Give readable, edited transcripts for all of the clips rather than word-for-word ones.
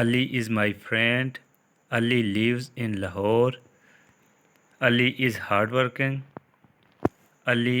Ali is my friend, Ali lives in Lahore, Ali is hardworking, Ali।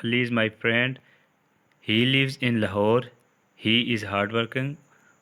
Ali is my friend, he lives in Lahore, he is hardworking।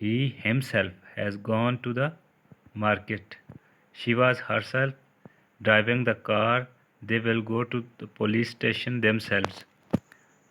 he himself has gone to the market, she was herself driving the car, they will go to the police station themselves।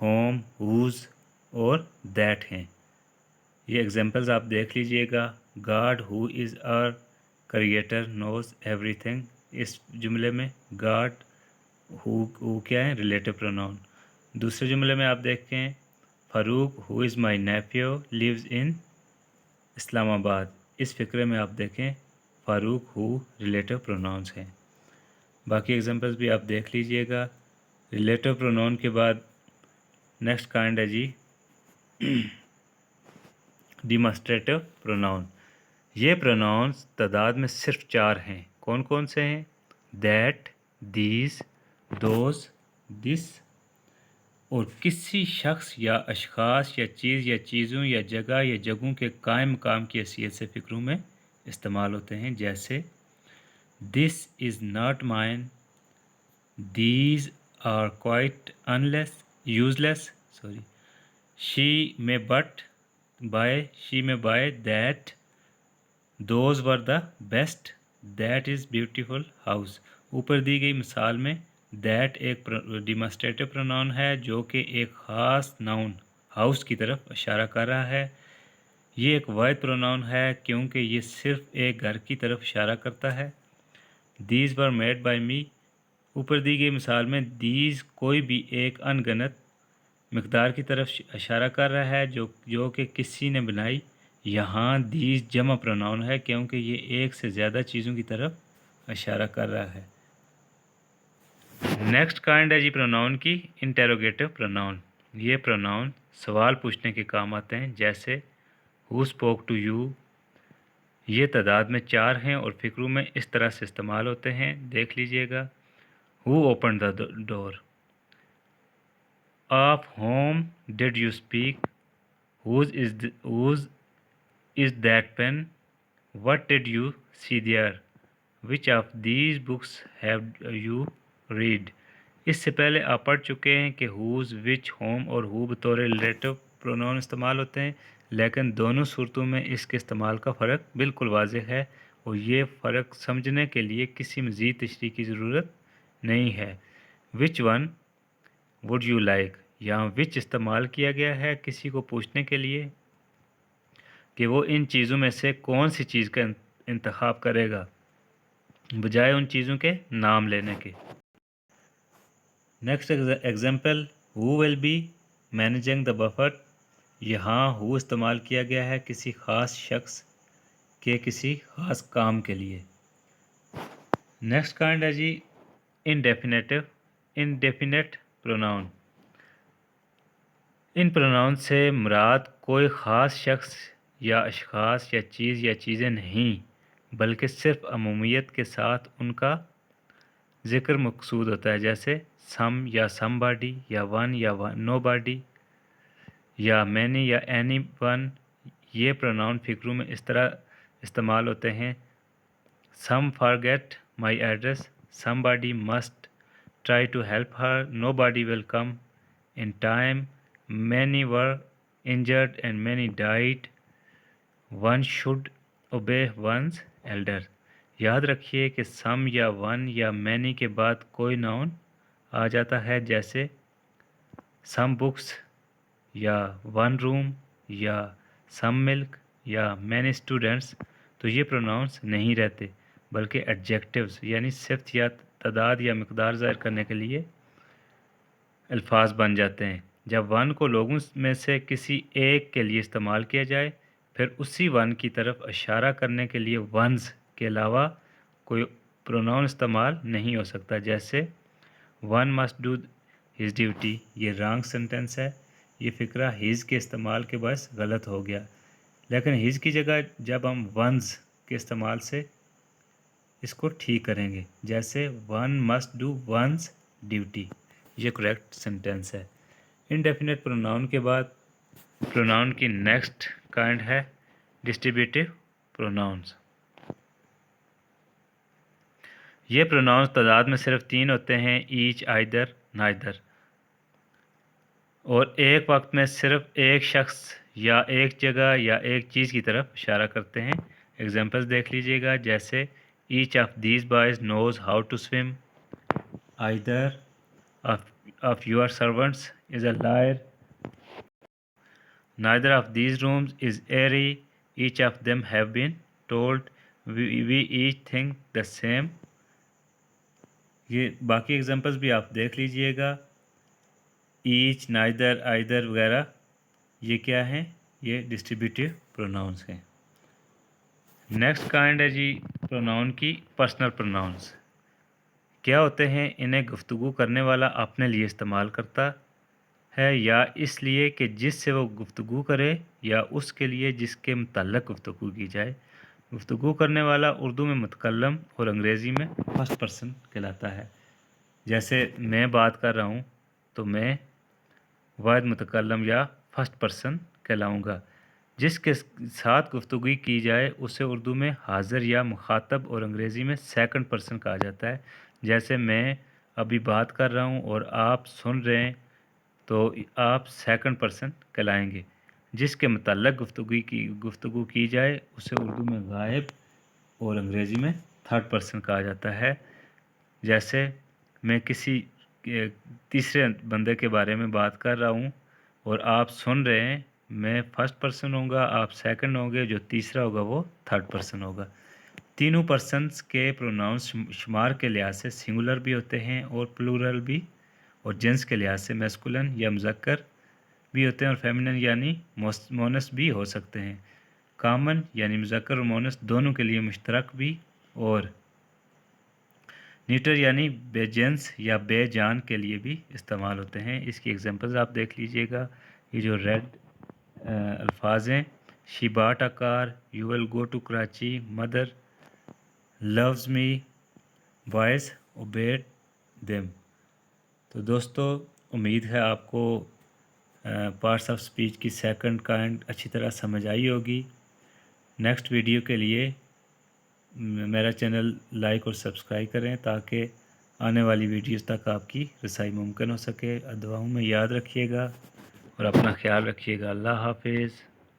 Whom, whose اور that ہیں۔ یہ examples آپ دیکھ لیجئے گا۔ God who is our creator knows everything, اس جملے میں گاڈ ہو کیا ہے؟ Relative pronoun. دوسرے جملے میں آپ دیکھیں فاروق ہو از مائی نیفیو لیوز ان اسلام آباد، اس فقرے میں آپ دیکھیں فاروق ہو ریلیٹو پروناؤنس ہیں۔ باقی ایگزامپلز بھی آپ دیکھ لیجئے گا۔ ریلیٹو پروناؤن کے بعد نیکسٹ کائنڈ ہے جی ڈیمانسٹریٹو پروناؤن۔ یہ پروناؤنس تعداد میں صرف 4 ہیں۔ کون کون سے ہیں؟ دیٹ، دیز، دوز، دس، اور کسی شخص یا اشخاص یا چیز یا چیزوں یا جگہوں کے قائم مقام کی حیثیت سے فقروں میں استعمال ہوتے ہیں، جیسے this is not mine, these are quite useless, she may buy that, those were the best, that is beautiful house. اوپر دی گئی مثال میں دیٹ ایک ڈیمانسٹریٹو پروناؤن ہے جو کہ ایک خاص ناؤن ہاؤس کی طرف اشارہ کر رہا ہے۔ یہ ایک واحد پروناؤن ہے کیونکہ یہ صرف ایک گھر کی طرف اشارہ کرتا ہے۔ These were made by me, اوپر دی گئی مثال میں دیز کوئی بھی ایک ان گنت مقدار کی طرف اشارہ کر رہا ہے جو کہ کسی نے بنائی۔ یہاں دیز جمع پروناؤن ہے کیونکہ یہ ایک سے زیادہ چیزوں کی طرف اشارہ کر رہا ہے۔ نیکسٹ کائنڈ ہے جی پروناؤن کی انٹیروگیٹو پروناؤن۔ یہ پروناؤن سوال پوچھنے کے کام آتے ہیں، جیسے ہو اسپوک ٹو یو۔ یہ تعداد میں 4 ہیں اور فقروں میں اس طرح سے استعمال ہوتے ہیں، دیکھ لیجئے گا۔ Who open the door, of whom did you speak, whose is that pen, what did you see there, which of these books have you read. اس سے پہلے آپ پڑھ چکے ہیں کہ ہوز، وچ، ہوم اور ہو بطور ریلیٹو پروناؤن استعمال ہوتے ہیں، لیکن دونوں صورتوں میں اس کے استعمال کا فرق بالکل واضح ہے اور یہ فرق سمجھنے کے لیے کسی مزید تشریح کی ضرورت نہیں ہے۔ Which one would you like, یہاں وچ استعمال کیا گیا ہے کسی کو پوچھنے کے لیے کہ وہ ان چیزوں میں سے کون سی چیز کا انتخاب کرے گا، بجائے ان چیزوں کے نام لینے کے۔ Next example, who will be managing the buffer, یہاں ہو استعمال کیا گیا ہے کسی خاص شخص کے کسی خاص کام کے لیے۔ نیکسٹ کائنڈ ہے جی انڈیفینیٹ پروناؤن۔ ان پروناؤن سے مراد کوئی خاص شخص یا اشخاص یا چیز یا چیزیں نہیں، بلکہ صرف عمومیت کے ساتھ ان کا ذکر مقصود ہوتا ہے، جیسے سم یا سم باڈی، یا ون یا نو باڈی، یا مینی یا اینی ون۔ یہ پروناؤن فقروں میں اس طرح استعمال ہوتے ہیں، some forget my address, somebody must try to help her, nobody will come in time, many were injured and many died, one should obey one's elder. یاد رکھیے کہ سم یا ون یا مینی کے بعد کوئی ناؤن آ جاتا ہے، جیسے سم بکس، یا ون روم، یا سم ملک، یا مینی اسٹوڈنٹس، تو یہ پروناؤنس نہیں رہتے بلکہ ایڈجیکٹیوز یعنی صفت یا تعداد یا مقدار ظاہر کرنے کے لیے الفاظ بن جاتے ہیں۔ جب ون کو لوگوں میں سے کسی ایک کے لیے استعمال کیا جائے، پھر اسی ون کی طرف اشارہ کرنے کے لیے ونز کے علاوہ کوئی پروناؤن استعمال نہیں ہو سکتا، جیسے one must do his duty. یہ رانگ سینٹینس ہے، یہ فقرہ ہز کے استعمال کے باعث غلط ہو گیا، لیکن ہز کی جگہ جب ہم ونز کے استعمال سے اس کو ٹھیک کریں گے، جیسے one must do one's duty, یہ کریکٹ سینٹینس ہے۔ انڈیفینٹ پروناؤن کے بعد پروناؤن کی نیکسٹ کائنڈ ہے ڈسٹریبیوٹیو پروناؤنس۔ یہ پروناؤنس تعداد میں صرف 3 ہوتے ہیں، ایچ، آئدر، نائدر، اور ایک وقت میں صرف ایک شخص یا ایک جگہ یا ایک چیز کی طرف اشارہ کرتے ہیں۔ ایگزامپلز دیکھ لیجئے گا، جیسے each of these boys knows how to swim, either of your servants is a liar. Neither of these rooms is airy. Each of them have been told. We each think the same. یہ باقی examples بھی آپ دیکھ لیجئے گا. H, neither, either وغیرہ یہ کیا ہیں؟ یہ ڈسٹریبیوٹیو پروناؤنس ہیں. نیکسٹ کائنڈ ہے جی پروناؤن کی پرسنل پروناؤنس. کیا ہوتے ہیں؟ انہیں گفتگو کرنے والا اپنے لیے استعمال کرتا ہے یا اس لیے کہ جس سے وہ گفتگو کرے یا اس کے لیے جس کے متعلق گفتگو کی جائے. گفتگو کرنے والا اردو میں متکلم اور انگریزی میں فرسٹ پرسن کہلاتا ہے. جیسے میں بات کر رہا ہوں تو میں واحد متکلم یا فرسٹ پرسن کہلاؤں گا. جس کے ساتھ گفتگو کی جائے اسے اردو میں حاضر یا مخاطب اور انگریزی میں سیکنڈ پرسن کہا جاتا ہے. جیسے میں ابھی بات کر رہا ہوں اور آپ سن رہے ہیں تو آپ سیکنڈ پرسن کہلائیں گے. جس کے متعلق گفتگو کی جائے اسے اردو میں غائب اور انگریزی میں تھرڈ پرسن کہا جاتا ہے. جیسے میں کسی تیسرے بندے کے بارے میں بات کر رہا ہوں اور آپ سن رہے ہیں، میں فرسٹ پرسن ہوں گا، آپ سیکنڈ ہوں گے، جو تیسرا ہوگا وہ تھرڈ پرسن ہوگا. تینوں پرسنس کے پروناؤنس شمار کے لحاظ سے سنگولر بھی ہوتے ہیں اور پلورل بھی، اور جنس کے لحاظ سے میسکولن یا مذکر بھی ہوتے ہیں اور فیمینن یعنی مونس بھی ہو سکتے ہیں. کامن یعنی مذکر اور مونس دونوں کے لیے مشترک بھی، اور نیوٹر یعنی بے جنس یا بے جان کے لیے بھی استعمال ہوتے ہیں. اس کی ایگزامپلز آپ دیکھ لیجئے گا. یہ جو ریڈ الفاظ ہیں: she bought a car, you will go to Karachi, mother loves me, boys obeyed them. تو دوستو امید ہے آپ کو پارٹس آف سپیچ کی سیکنڈ کائنڈ اچھی طرح سمجھ آئی ہوگی. نیکسٹ ویڈیو کے لیے میرا چینل لائک اور سبسکرائب کریں تاکہ آنے والی ویڈیوز تک آپ کی رسائی ممکن ہو سکے. دعاؤں میں یاد رکھیے گا اور اپنا خیال رکھیے گا. اللہ حافظ.